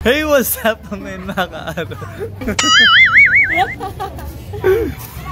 Hey, what's up mga kaaro?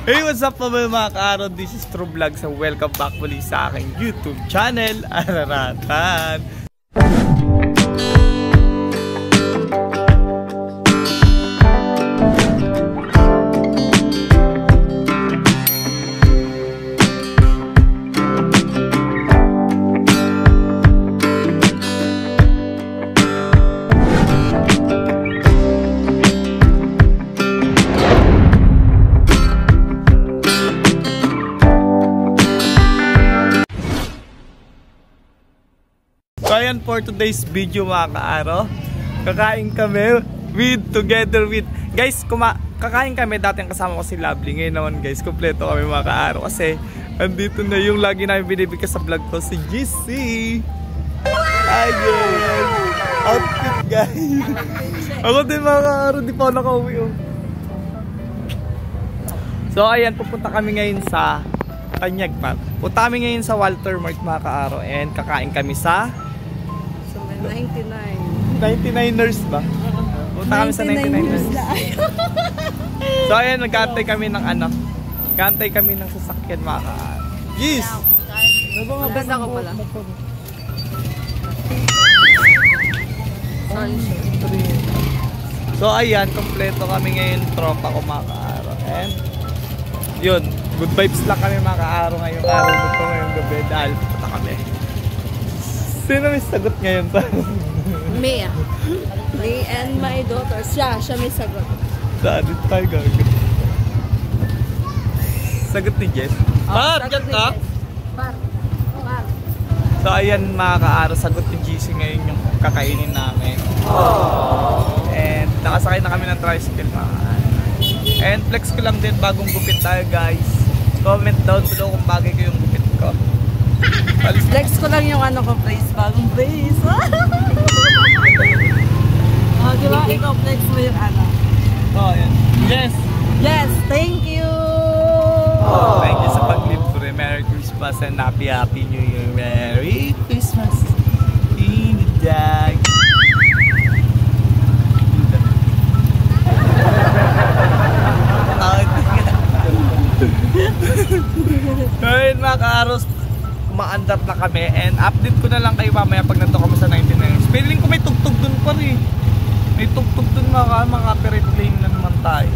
Hey, what's up mga kaaro? This is True Vlogs and welcome back muli sa aking YouTube channel, Araratan. So ayan, for today's video mga kaaro, kakain kami together with guys, kakain kami. Dati kasama ko si Lovely. Ngayon naman guys, kompleto kami mga kaaro kasi andito na yung lagi namin binibigay sa vlog ko, si GC. Ayun, outfit guys. Ako din mga kaaro, di pa ako nakauwi oh. So ayan, pupunta kami ngayon sa Tanyag Park. Punta kami ngayon sa Walter Mart mga kaaro and kakain kami sa 99ers ba? Punta kami sa 99ers. So ayan, nag-aantay kami ng ano, nag-aantay kami ng sasakyan mga kaaro. Yes! Ganda ko pala. So ayan, kompleto kami ngayon, tropa ko mga kaaro. And yun, good vibes lang kami mga kaaro ngayong araw. Dito ngayong gabi dahil pupunta kami. Sino may sagot ngayon sa Me. Me and my daughter. Siya may sagot. Saan dito tayo gagawin? Sagot ni Jess? Par! Diyan ka? Par. So ayan mga kaaro, sagot ni GC ngayon yung kakainin namin. And nakasakay na kami ng tricycle mga kaaro. And flex ko lang din, bagong gupit tayo guys. Comment down below kung bagay ko yung gupit ko. Flex ko lang yung ano ko, face. Bagong face. Oh, di ba? Ikaw flex mo yung ano. Oh, yan. Yes! Yes, thank you! Thank you sa paglibre. Merry Christmas and Happy New Year. Merry Christmas in the day. Ayun mga kaaros, maandar na kami and update ko na lang kayo mamaya pag nandito kami sa 99ers. Feeling ko may tugtog dun pa rin. May tugtog dun mga copyright claim na naman tayo.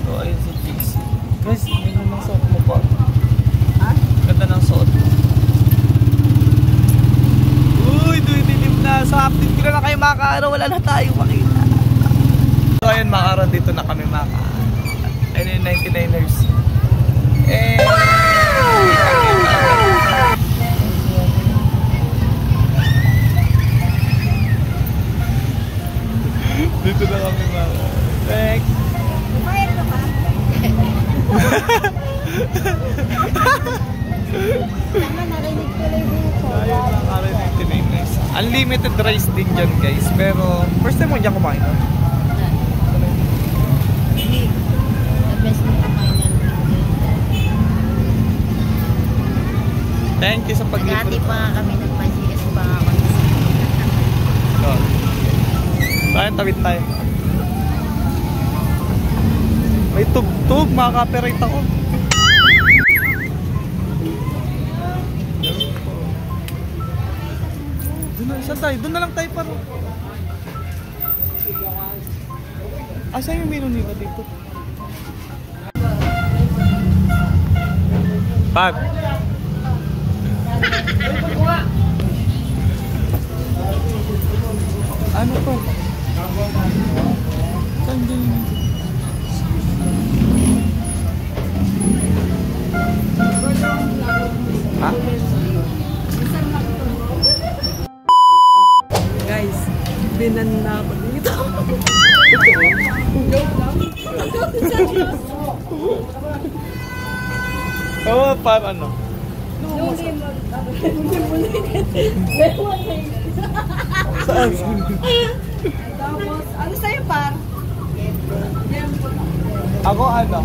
So ayun si GC. Guys, ganda ng suot mo pa. Ha? Ganda ng suot mo. Uy, dilim na. So update ko na lang kayo mga kaaro. Wala na tayo makita. So ayun mga kaaro, dito na kami mga kaaro. Ayun yung 99ers. Dito na kami mga thanks. Kumain ka ba? Tama, narinig ko lang dito. Ayun lang kami 99ers. Unlimited rice din dyan guys. Pero first time mo dyan kumain no? Thank you sa pag-libre. Dati pa kami nagpasigas pa ako. Tayo, tawid tayo. May tugtog, makaka-copyright ako. Saan tayo? Doon na lang tayo paro. Saan yung menu nila dito? Pag ano to? Saan din? Ha? Guys, binan na ako dito. Oo, para ano? Saan? Tapos, ano sa'yo par? Ako ano?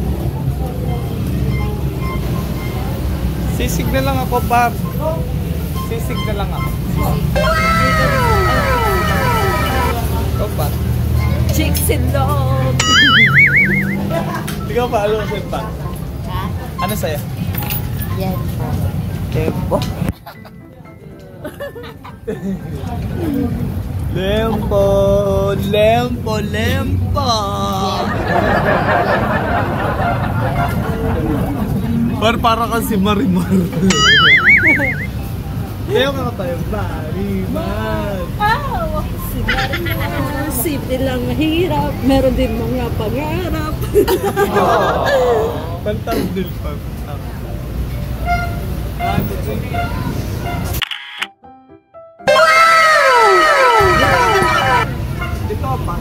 Sisig na lang ako par. Sisig na lang ako. Ikaw pa? Chicks in love. Ikaw pa, ano sa'yo pa? Ha? Ano sa'yo? Yan po. Tempo. Lempo, lempo, lempo. Para kang si Marimar. Kaya ka tayo, Marimar. Si Marimar, simple lang mahirap. Meron din mga pangarap. Pantang din pa. Dito pa.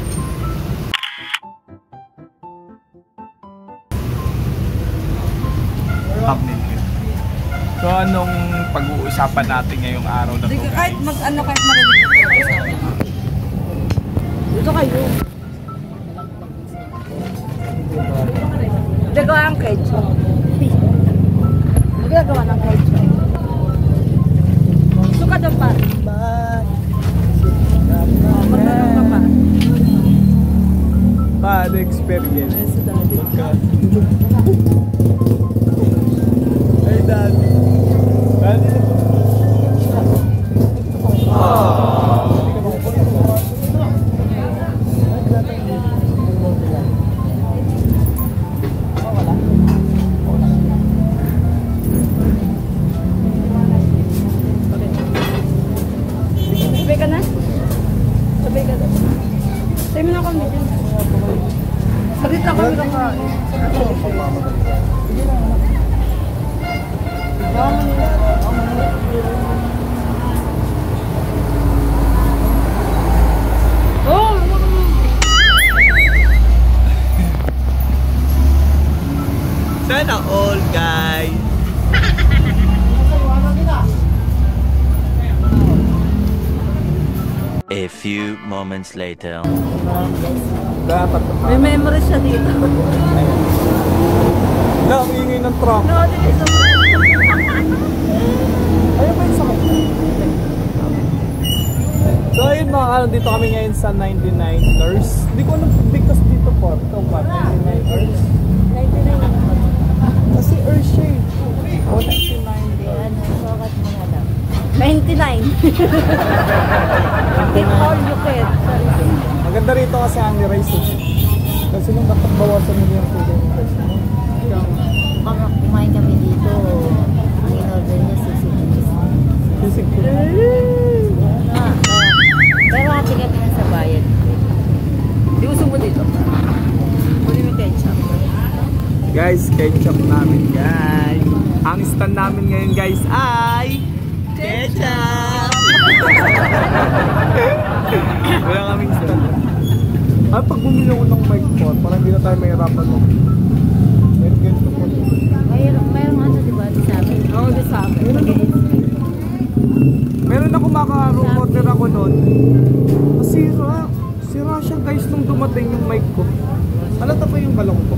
So anong pag-uusapan natin ngayong araw na to? Kahit mag-ano, kahit magaling kayo sa akin. Dito kayo. Gagawa ang ketchup. Gagawa ng ketchup. Suka daw pa. Magtanong ka pa. Bad experience. Ay, sa daddy. Ay, daddy. Daddy na po. Sabay ka na? Sabay ka na. Sabay mo na kami dyan. Sabay na kami lang ka. Oh! Sana all, guys. A few moments later. Dapat May memory siya dito. na, ang ingay ng truck. No, dito sa Ayun ba yung sakit? So ayun mga ano, dito kami ngayon sa 99ers. Hindi ko alam bigkas dito po. Ito ba? 99ers? 99. Kasi Earth siya eh. Oh, 99. Ano, sukat mo na lang. 99. Take all you can. Maganda rito kasi ang rice eh. Kasi nung bawasan mo yung food and rice mo. Pag kumain kami dito, ang in-order niya 60 Sisig ko. Pero hati kami na sa bayan. Di gusto mo dito. Huli mo ketchup. Guys, ketchup namin guys. Ang stand namin ngayon guys ay ketchup! Wala kaming stand. Pag bumili ako ng mic po, parang hindi na tayo mahirapan mo. Meron ganito po. Mayroong ano, diba? Di sa amin. Oo, di sa akin. Meron ako maka-order ako noon. Sira. Sira siya guys nung dumating yung mic ko. Halata pa yung balong ko.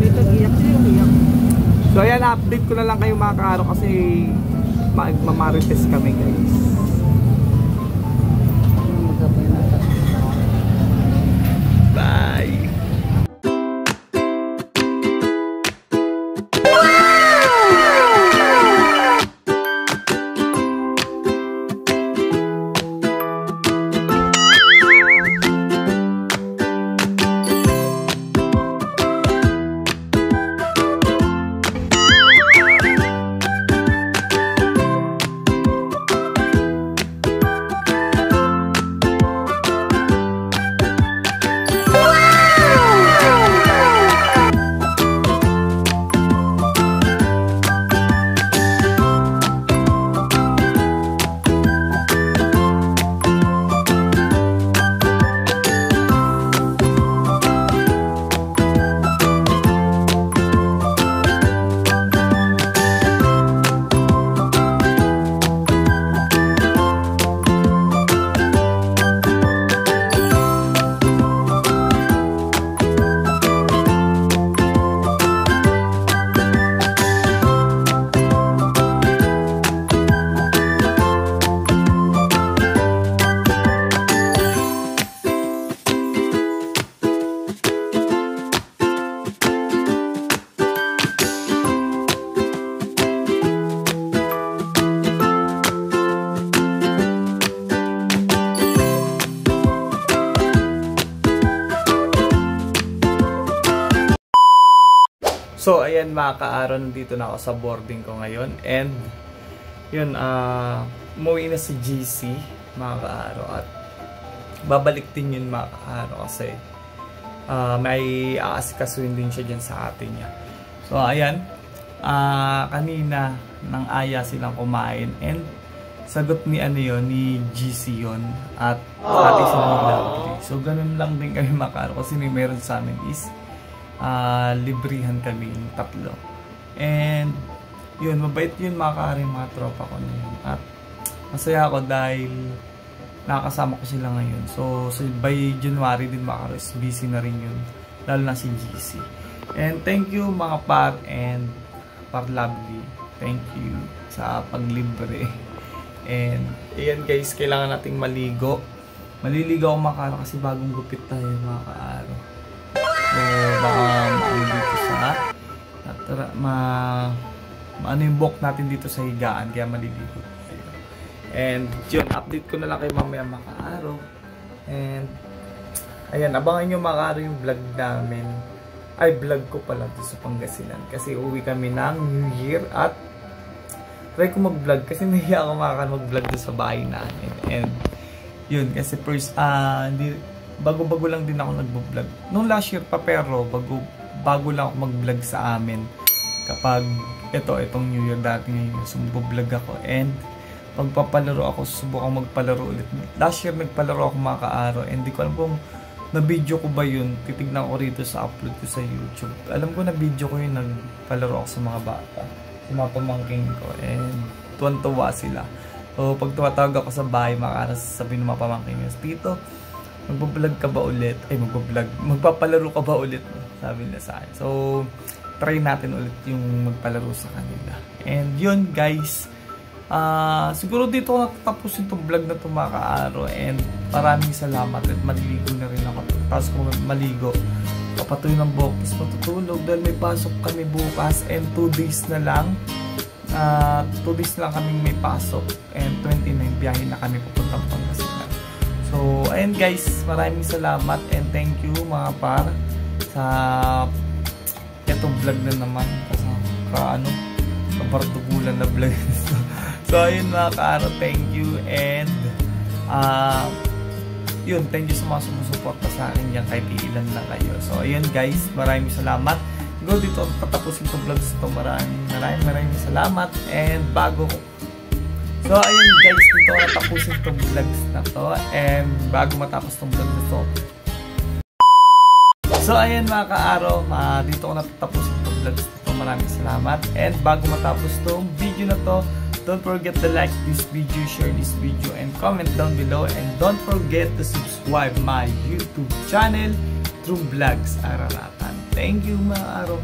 Dito, iyak siya yung iyak. So ayan, update ko na lang kayo mga kaaro kasi magmamarites kami guys. Bye! mga kaaraw, nandito na ako sa boarding ko ngayon. And yun, umuwi na si GC mga kaaraw. At babalik din yun mga kaaraw kasi may aasikasuhin din siya dyan sa atin niya. So ayan, kanina nang aya silang kumain and sagot ni ni GC yun at pati sila naglalagay. So ganun lang din kami mga kaaraw kasi may meron sa amin is librihan kami yung 3. And yun, mabait yun mga karing mga tropa ko na yun. At masaya ako dahil nakakasama ko sila ngayon. So by January din mga karos, busy na rin yun, lalo na si GC. And thank you mga par and par lovely, thank you sa paglibre. And ayan guys, kailangan nating maligo. Maliligo ako mga kaaro kasi bagong gupit tayo mga kaaro. So baka maano dito sa maano yung buhok natin dito sa higaan, kaya maliligo tayo. And yun, update ko na lang kay mamaya mga kaaro. And ayan, abangan nyo mga kaaro yung vlog namin. Ay, vlog ko pala dito sa Pangasinan kasi uwi kami ng New Year at try ko mag-vlog kasi nahiya ako mag-vlog doon sa bahay namin. And yun, kasi first, bago-bago lang din ako nag-vlog. Nung last year pa pero bago lang ako mag-vlog sa amin. Kapag itong New Year dati ngayon, so mag-vlog ako. And magpapalaro ako, subukan magpalaro ulit. Last year nagpalaro ako mga kaaro and di ko alam kung na-video ko ba yun. Titignan ko rito sa upload ko sa YouTube. Alam ko na video ko yun, nagpalaro ako sa mga bata, sa mga pamangking ko. And tuwan-tuwa sila. So pag tumatawag ako sa bahay, sabihin ng mga pamangking ko, Tito, magbablog ka ba ulit? Ay, magpapalaro ka ba ulit? Sabi nila sa akin. So, try natin ulit yung magpalaro sa kanila. And yun guys, siguro dito ako natatapusin itong vlog na itong mga kaaro. And maraming salamat at maliligo na rin ako. Tapos kung maligo, papatuloy ng buhok, tapos matutulog dahil may pasok kami bukas. And 2 days na lang. 2 days na lang kami may pasok. And 29 biyahe na kami pupuntang Pangasinan. So, ayun guys, maraming salamat and thank you mga par sa itong vlog na naman kasi kapardugulan na vlog. So, ayun mga kaaro, thank you and yun, thank you sa mga sumusuporta sa akin yan kahit ilan lang kayo. So, ayun guys, maraming salamat. Go dito, patapusin itong vlogs ito. Maraming salamat and so ayun guys, dito ako natapusin itong vlogs na to. And bago matapos itong vlog na to, so ayun mga kaaro, dito ako natatapusin itong vlogs na to. Maraming salamat. And bago matapos itong video na to, don't forget to like this video, share this video, and comment down below. And don't forget to subscribe my YouTube channel, True Vlogs Araratan. Thank you mga kaaro.